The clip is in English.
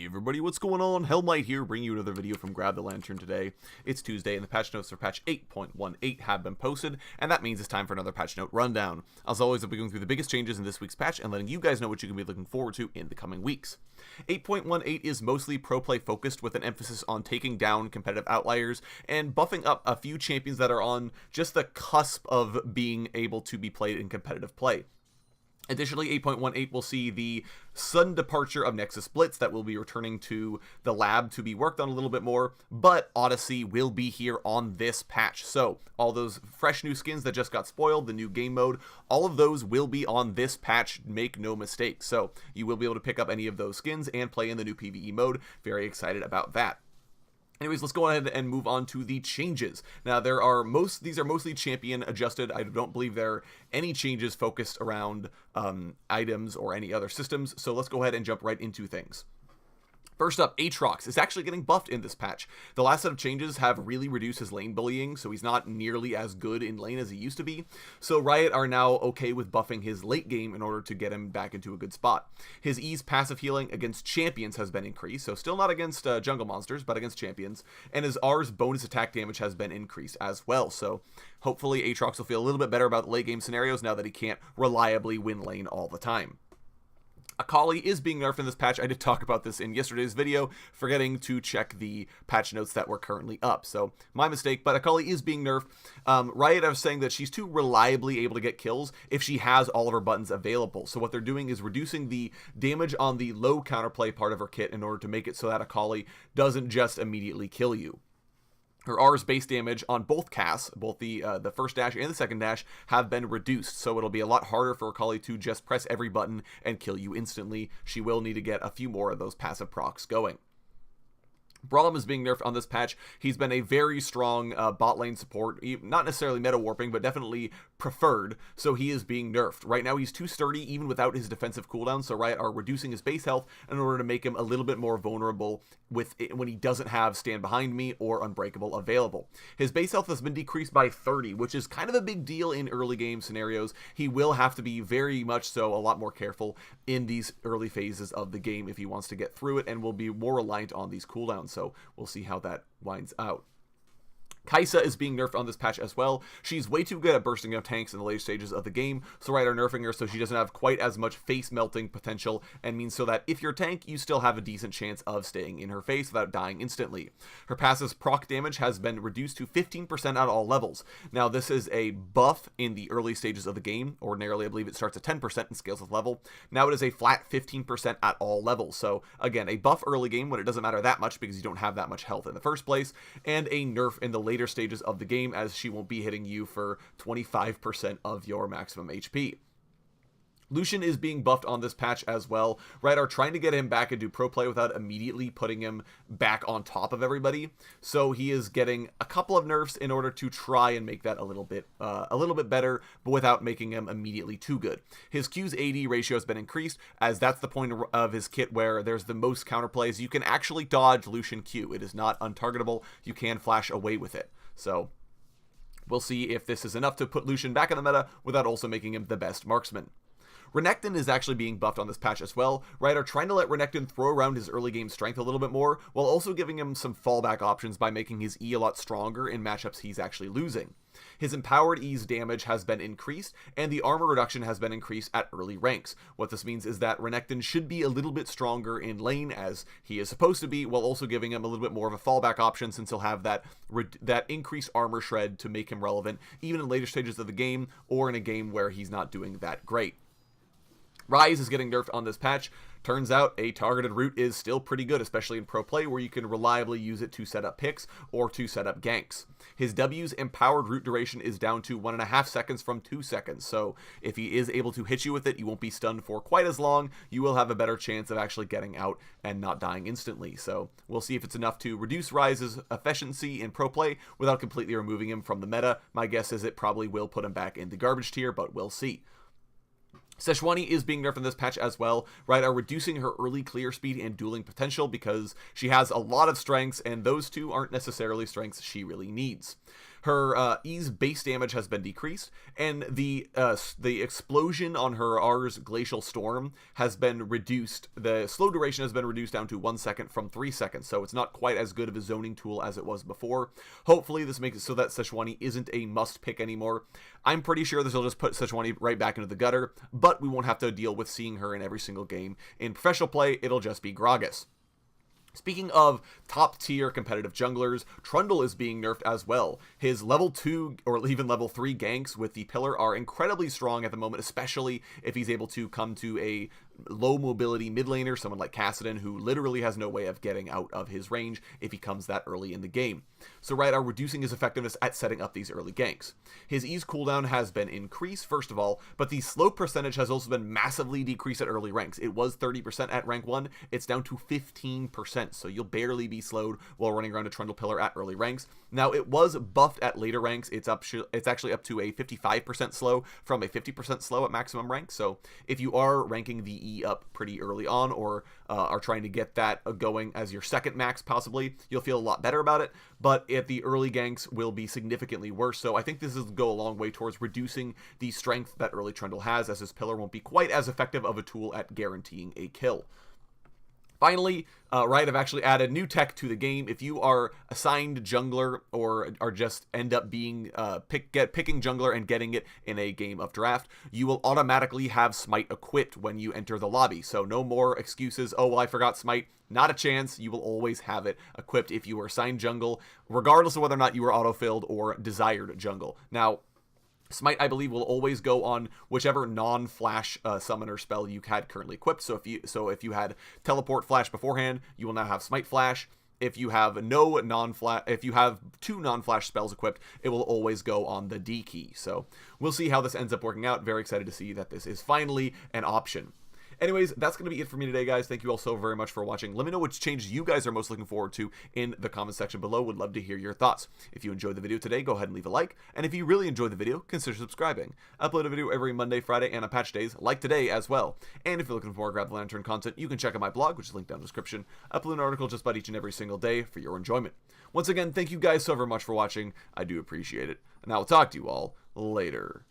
everybody, what's going on? Hellmite here, bringing you another video from Grab the Lantern today. It's Tuesday, and the patch notes for patch 8.18 have been posted, and that means it's time for another patch note rundown. As always, I'll be going through the biggest changes in this week's patch and letting you guys know what you can be looking forward to in the coming weeks. 8.18 is mostly pro play focused, with an emphasis on taking down competitive outliers and buffing up a few champions that are on just the cusp of being able to be played in competitive play. Additionally, 8.18 will see the sudden departure of Nexus Blitz that will be returning to the lab to be worked on a little bit more, but Odyssey will be here on this patch. So all those fresh new skins that just got spoiled, the new game mode, all of those will be on this patch, make no mistake. So you will be able to pick up any of those skins and play in the new PvE mode. Very excited about that. Anyways, let's go ahead and move on to the changes. Now, these are mostly champion adjusted. I don't believe there are any changes focused around items or any other systems. So let's go ahead and jump right into things. First up, Aatrox is actually getting buffed in this patch. The last set of changes have really reduced his lane bullying, so he's not nearly as good in lane as he used to be. So Riot are now okay with buffing his late game in order to get him back into a good spot. His E's passive healing against champions has been increased, so still not against jungle monsters, but against champions. And his R's bonus attack damage has been increased as well, so hopefully Aatrox will feel a little bit better about the late game scenarios now that he can't reliably win lane all the time. Akali is being nerfed in this patch. I did talk about this in yesterday's video, forgetting to check the patch notes that were currently up. So, my mistake, but Akali is being nerfed. Riot are saying that she's too reliably able to get kills if she has all of her buttons available. So what they're doing is reducing the damage on the low counterplay part of her kit in order to make it so that Akali doesn't just immediately kill you. Her R's base damage on both casts, both the first dash and the second dash, have been reduced, so it'll be a lot harder for Akali to just press every button and kill you instantly. She will need to get a few more of those passive procs going. Braum is being nerfed on this patch. He's been a very strong bot lane support, not necessarily meta warping, but definitely preferred, so he is being nerfed. Right now he's too sturdy even without his defensive cooldown, so Riot are reducing his base health in order to make him a little bit more vulnerable with it when he doesn't have Stand Behind Me or Unbreakable available. His base health has been decreased by 30, which is kind of a big deal in early game scenarios. He will have to be very much so a lot more careful in these early phases of the game if he wants to get through it, and will be more reliant on these cooldowns. So we'll see how that winds out. Kai'Sa is being nerfed on this patch as well. She's way too good at bursting up tanks in the later stages of the game, so Riot are nerfing her so she doesn't have quite as much face melting potential, and means so that if you're a tank, you still have a decent chance of staying in her face without dying instantly. Her passive's proc damage has been reduced to 15% at all levels. Now, this is a buff in the early stages of the game. Ordinarily, I believe it starts at 10% and scales with level. Now it is a flat 15% at all levels. So, again, a buff early game when it doesn't matter that much because you don't have that much health in the first place, and a nerf in the later stages of the game, as she won't be hitting you for 25% of your maximum HP. Lucian is being buffed on this patch as well. Riot are trying to get him back into pro play without immediately putting him back on top of everybody. So he is getting a couple of nerfs in order to try and make that a little bit better, but without making him immediately too good. His Q's AD ratio has been increased, as that's the point of his kit where there's the most counterplays. You can actually dodge Lucian Q. It is not untargetable. You can flash away with it. So we'll see if this is enough to put Lucian back in the meta without also making him the best marksman. Renekton is actually being buffed on this patch as well. Riot are trying to let Renekton throw around his early game strength a little bit more, while also giving him some fallback options by making his E a lot stronger in matchups he's actually losing. His empowered E's damage has been increased, and the armor reduction has been increased at early ranks. What this means is that Renekton should be a little bit stronger in lane, as he is supposed to be, while also giving him a little bit more of a fallback option, since he'll have that increased armor shred to make him relevant, even in later stages of the game, or in a game where he's not doing that great. Ryze is getting nerfed on this patch. Turns out a targeted route is still pretty good, especially in pro play, where you can reliably use it to set up picks or to set up ganks. His W's empowered route duration is down to 1.5 seconds from 2 seconds, so if he is able to hit you with it, you won't be stunned for quite as long. You will have a better chance of actually getting out and not dying instantly. So we'll see if it's enough to reduce Ryze's efficiency in pro play without completely removing him from the meta. My guess is it probably will put him back in the garbage tier, but we'll see. Sejuani is being nerfed in this patch as well. Riot are reducing her early clear speed and dueling potential because she has a lot of strengths, and those two aren't necessarily strengths she really needs. Her E's base damage has been decreased, and the explosion on her R's Glacial Storm has been reduced. The slow duration has been reduced down to 1 second from 3 seconds, so it's not quite as good of a zoning tool as it was before. Hopefully this makes it so that Sejuani isn't a must pick anymore. I'm pretty sure this will just put Sejuani right back into the gutter, but we won't have to deal with seeing her in every single game. In professional play, it'll just be Gragas. Speaking of top-tier competitive junglers, Trundle is being nerfed as well. His level 2 or even level 3 ganks with the Pillar are incredibly strong at the moment, especially if he's able to come to a low mobility mid laner, someone like Kassadin, who literally has no way of getting out of his range if he comes that early in the game. So are reducing his effectiveness at setting up these early ganks. His E's cooldown has been increased, first of all, but the slow percentage has also been massively decreased at early ranks. It was 30% at rank 1, it's down to 15%, so you'll barely be slowed while running around a Trundle Pillar at early ranks. Now, it was buffed at later ranks. It's actually up to a 55% slow from a 50% slow at maximum rank, so if you are ranking the E up pretty early on, or are trying to get that going as your second max possibly, you'll feel a lot better about it, but at the early ganks will be significantly worse. So I think this is go a long way towards reducing the strength that early Trundle has, as his Pillar won't be quite as effective of a tool at guaranteeing a kill. Finally, Riot have actually added new tech to the game. If you are assigned jungler or are just end up being picking jungler and getting it in a game of draft, you will automatically have Smite equipped when you enter the lobby. So no more excuses, oh, well, I forgot Smite. Not a chance. You will always have it equipped if you are assigned jungle, regardless of whether or not you are autofilled or desired jungle. Now, Smite, I believe, will always go on whichever non-flash summoner spell you had currently equipped. So if you had Teleport Flash beforehand, you will now have Smite Flash. If you have if you have 2 non-flash spells equipped, it will always go on the D key. So we'll see how this ends up working out. Very excited to see that this is finally an option. Anyways, that's going to be it for me today, guys. Thank you all so very much for watching. Let me know which changes you guys are most looking forward to in the comment section below. Would love to hear your thoughts. If you enjoyed the video today, go ahead and leave a like. And if you really enjoyed the video, consider subscribing. I upload a video every Monday, Friday, and on patch days, like today as well. And if you're looking for more Grab the Lantern content, you can check out my blog, which is linked down in the description. I upload an article just about each and every single day for your enjoyment. Once again, thank you guys so very much for watching. I do appreciate it. And I will talk to you all later.